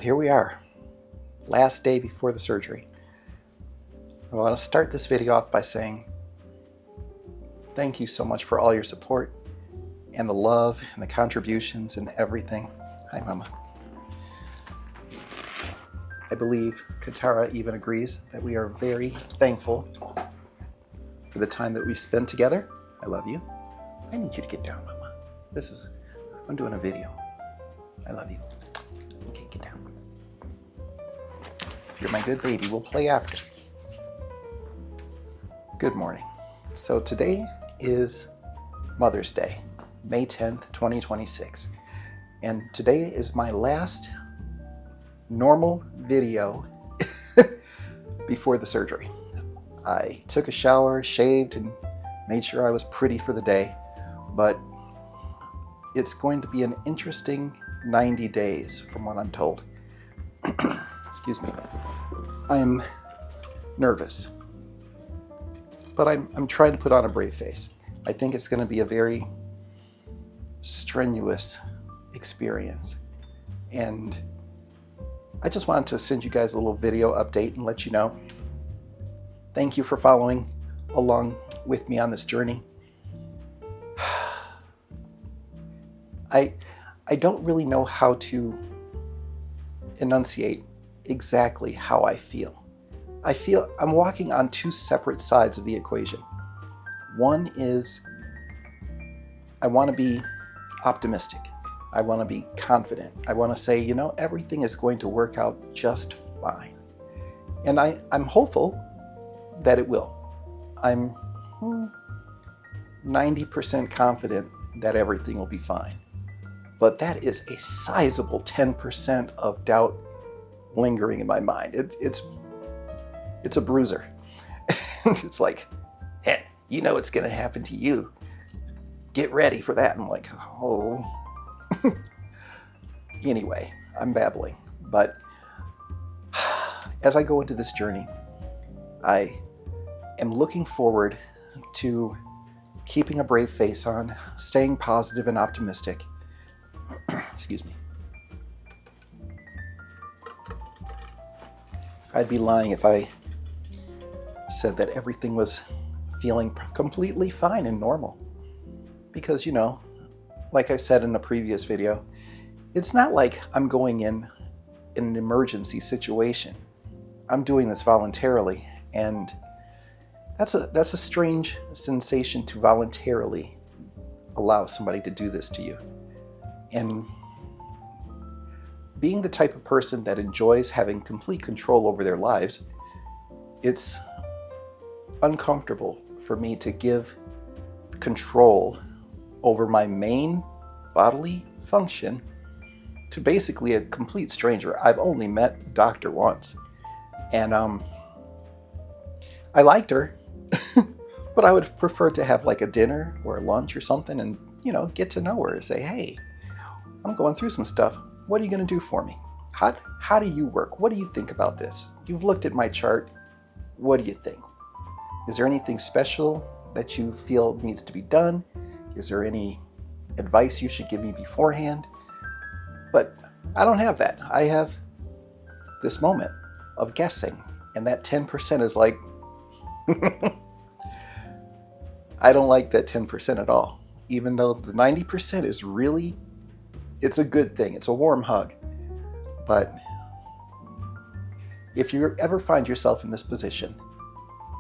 Here we are, last day before the surgery. I want to start this video off by saying thank you so much for all your support and the love and the contributions and everything. Hi, Mama. I believe Katara even agrees that we are very thankful for the time that we spent together. I love you. I need you to get down, Mama. I'm doing a video. I love you. Okay, get down. You're my good baby. We'll play after. Good morning. So today is Mother's Day, May 10th, 2026. And today is my last normal video before the surgery. I took a shower, shaved, and made sure I was pretty for the day. But it's going to be an interesting 90 days from what I'm told. Excuse me. I'm nervous, but I'm trying to put on a brave face. I think it's going to be a very strenuous experience, and I just wanted to send you guys a little video update and let you know. Thank you for following along with me on this journey. I don't really know how to enunciate exactly how I feel. I feel I'm walking on two separate sides of the equation. One is I want to be optimistic. I want to be confident. I want to say, everything is going to work out just fine. And I'm hopeful that it will. I'm 90% confident that everything will be fine. But that is a sizable 10% of doubt lingering in my mind. It's a bruiser. And it's like, it's going to happen to you. Get ready for that. I'm like, oh. Anyway, I'm babbling. But as I go into this journey, I am looking forward to keeping a brave face on, staying positive and optimistic. Excuse me. I'd be lying if I said that everything was feeling completely fine and normal. Because, like I said in a previous video, it's not like I'm going in an emergency situation. I'm doing this voluntarily, and that's a strange sensation to voluntarily allow somebody to do this to you. And being the type of person that enjoys having complete control over their lives, it's uncomfortable for me to give control over my main bodily function to basically a complete stranger. I've only met the doctor once, and I liked her, but I would have preferred to have like a dinner or a lunch or something and, get to know her and say, hey, I'm going through some stuff. What are you going to do for me? How do you work? What do you think about this? You've looked at my chart. What do you think? Is there anything special that you feel needs to be done? Is there any advice you should give me beforehand? But I don't have that. I have this moment of guessing, and that 10% is like, I don't like that 10% at all. Even though the 90% is really, it's a good thing. It's a warm hug. But if you ever find yourself in this position,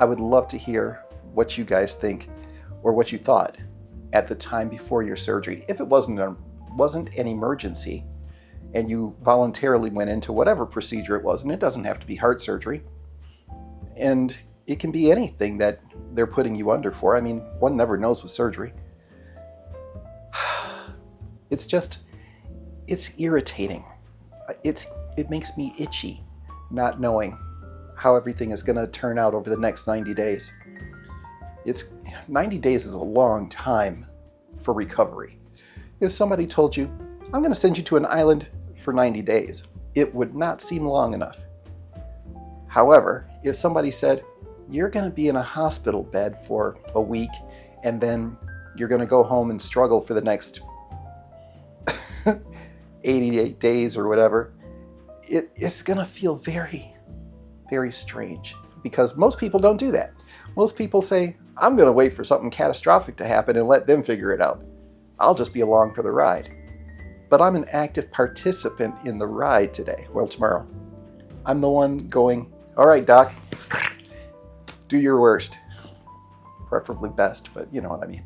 I would love to hear what you guys think or what you thought at the time before your surgery. If it wasn't an emergency and you voluntarily went into whatever procedure it was, and it doesn't have to be heart surgery, and it can be anything that they're putting you under for. I mean, one never knows with surgery. It's irritating. It makes me itchy not knowing how everything is going to turn out over the next 90 days. 90 days is a long time for recovery. If somebody told you, I'm going to send you to an island for 90 days, it would not seem long enough. However, if somebody said, you're going to be in a hospital bed for a week, and then you're going to go home and struggle for the next 88 days or whatever, it's going to feel very, very strange because most people don't do that. Most people say, I'm going to wait for something catastrophic to happen and let them figure it out. I'll just be along for the ride. But I'm an active participant in the ride today. Well, tomorrow. I'm the one going, all right, doc, do your worst. Preferably best, but you know what I mean.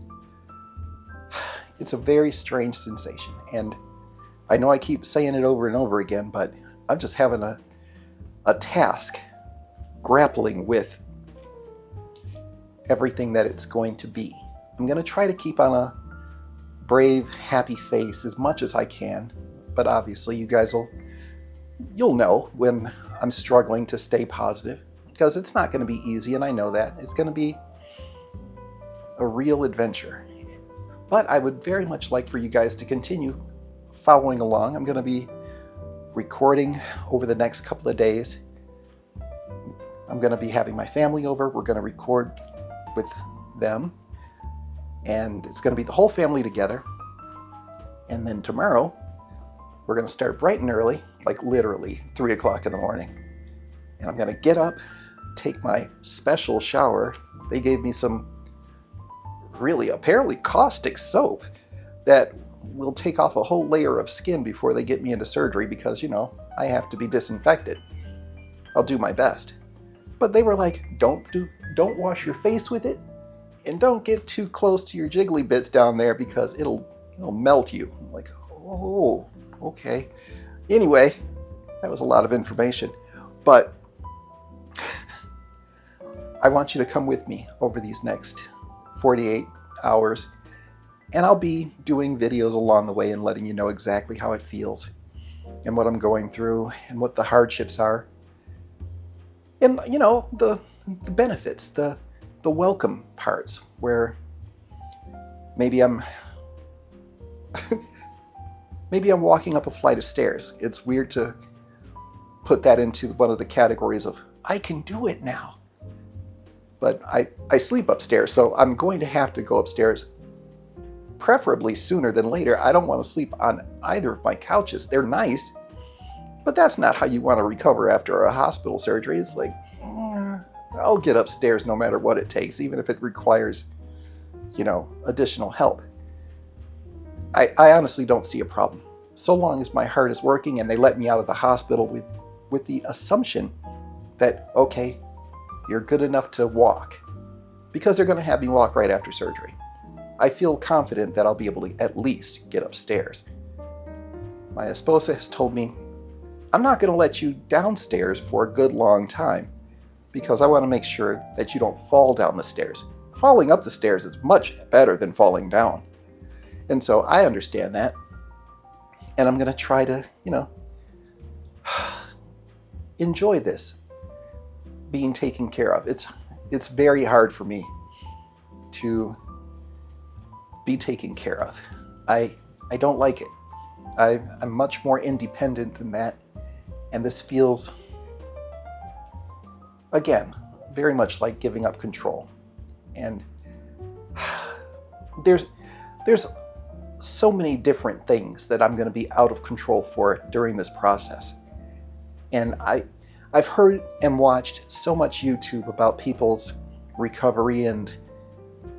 It's a very strange sensation. And I know I keep saying it over and over again, but I'm just having a task grappling with everything that it's going to be. I'm going to try to keep on a brave, happy face as much as I can, but obviously you guys you'll know when I'm struggling to stay positive, because it's not going to be easy, and I know that. It's going to be a real adventure. But I would very much like for you guys to continue following along. I'm going to be recording over the next couple of days. I'm going to be having my family over. We're going to record with them. And it's going to be the whole family together. And then tomorrow, we're going to start bright and early, like literally 3 o'clock in the morning. And I'm going to get up, take my special shower. They gave me some really apparently caustic soap that will take off a whole layer of skin before they get me into surgery because, you know, I have to be disinfected. I'll do my best. But they were like, don't wash your face with it, and don't get too close to your jiggly bits down there because it'll melt you. I'm like, oh, okay. Anyway, that was a lot of information. But I want you to come with me over these next 48 hours, and I'll be doing videos along the way and letting you know exactly how it feels and what I'm going through and what the hardships are. And, you know, the benefits, the welcome parts where maybe I'm walking up a flight of stairs. It's weird to put that into one of the categories of, I can do it now. But I sleep upstairs, so I'm going to have to go upstairs preferably sooner than later. I don't want to sleep on either of my couches. They're nice, but that's not how you want to recover after a hospital surgery. It's like, I'll get upstairs no matter what it takes, even if it requires, you know, additional help. I honestly don't see a problem. So long as my heart is working and they let me out of the hospital with the assumption that, okay, you're good enough to walk, because they're going to have me walk right after surgery. I feel confident that I'll be able to at least get upstairs. My esposa has told me, I'm not going to let you downstairs for a good long time because I want to make sure that you don't fall down the stairs. Falling up the stairs is much better than falling down. And so I understand that. And I'm going to try to, you know, enjoy this being taken care of. It's very hard for me to be taken care of. I don't like it. I'm much more independent than that. And this feels, again, very much like giving up control. And there's so many different things that I'm going to be out of control for during this process. And I've heard and watched so much YouTube about people's recovery and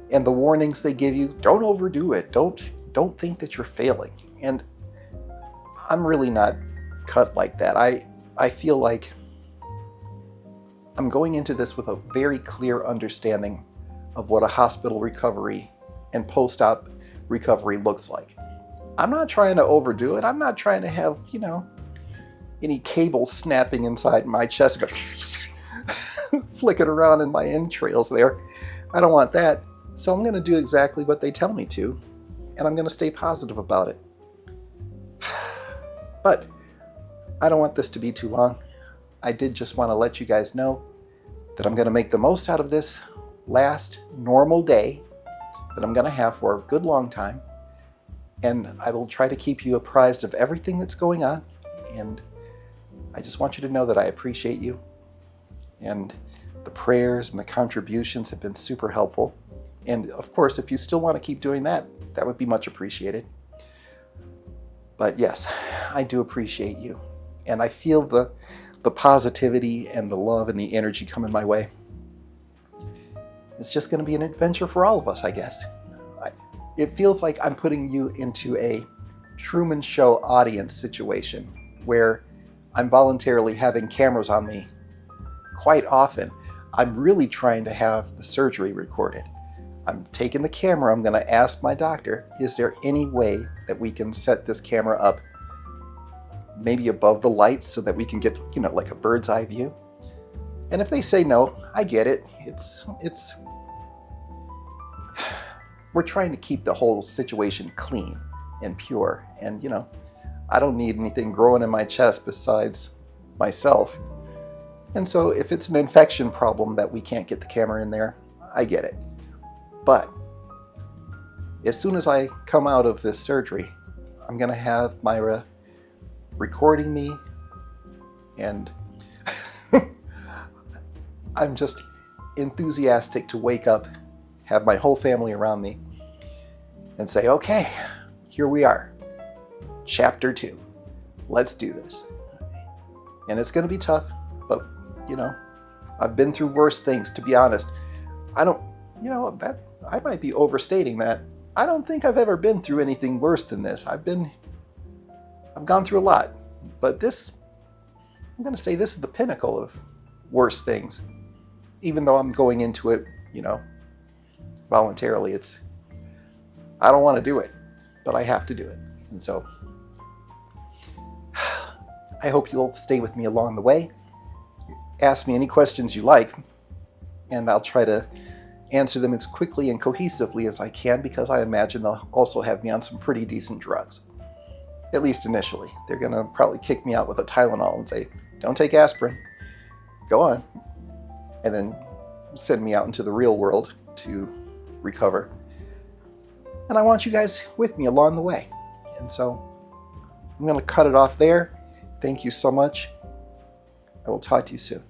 the warnings they give you. Don't overdo it. Don't think that you're failing. And I'm really not cut like that. I feel like I'm going into this with a very clear understanding of what a hospital recovery and post-op recovery looks like. I'm not trying to overdo it. I'm not trying to have, you know, any cables snapping inside my chest, flicking around in my entrails there. I don't want that. So I'm going to do exactly what they tell me to, and I'm going to stay positive about it. But I don't want this to be too long. I did just want to let you guys know that I'm going to make the most out of this last normal day that I'm going to have for a good long time. And I will try to keep you apprised of everything that's going on. And I just want you to know that I appreciate you. And the prayers and the contributions have been super helpful. And of course, if you still want to keep doing that, that would be much appreciated. But yes, I do appreciate you. and I feel the positivity and the love and the energy coming my way. It's just going to be an adventure for all of us, I guess. It feels like I'm putting you into a Truman Show audience situation where I'm voluntarily having cameras on me quite often. I'm really trying to have the surgery recorded. I'm taking the camera, I'm going to ask my doctor, is there any way that we can set this camera up maybe above the lights so that we can get, like a bird's eye view? And if they say no, I get it. We're trying to keep the whole situation clean and pure. And, I don't need anything growing in my chest besides myself. And so if it's an infection problem that we can't get the camera in there, I get it. But as soon as I come out of this surgery, I'm going to have Myra recording me, and I'm just enthusiastic to wake up, have my whole family around me, and say, okay, here we are. Chapter 2. Let's do this. And it's going to be tough, but, I've been through worse things, to be honest. I might be overstating that. I don't think I've ever been through anything worse than this. I've gone through a lot, but I'm going to say this is the pinnacle of worse things. Even though I'm going into it, voluntarily, I don't want to do it, but I have to do it. And so I hope you'll stay with me along the way. Ask me any questions you like, and I'll try to answer them as quickly and cohesively as I can, because I imagine they'll also have me on some pretty decent drugs. At least initially. They're going to probably kick me out with a Tylenol and say, don't take aspirin. Go on. And then send me out into the real world to recover. And I want you guys with me along the way. And so I'm going to cut it off there. Thank you so much. I will talk to you soon.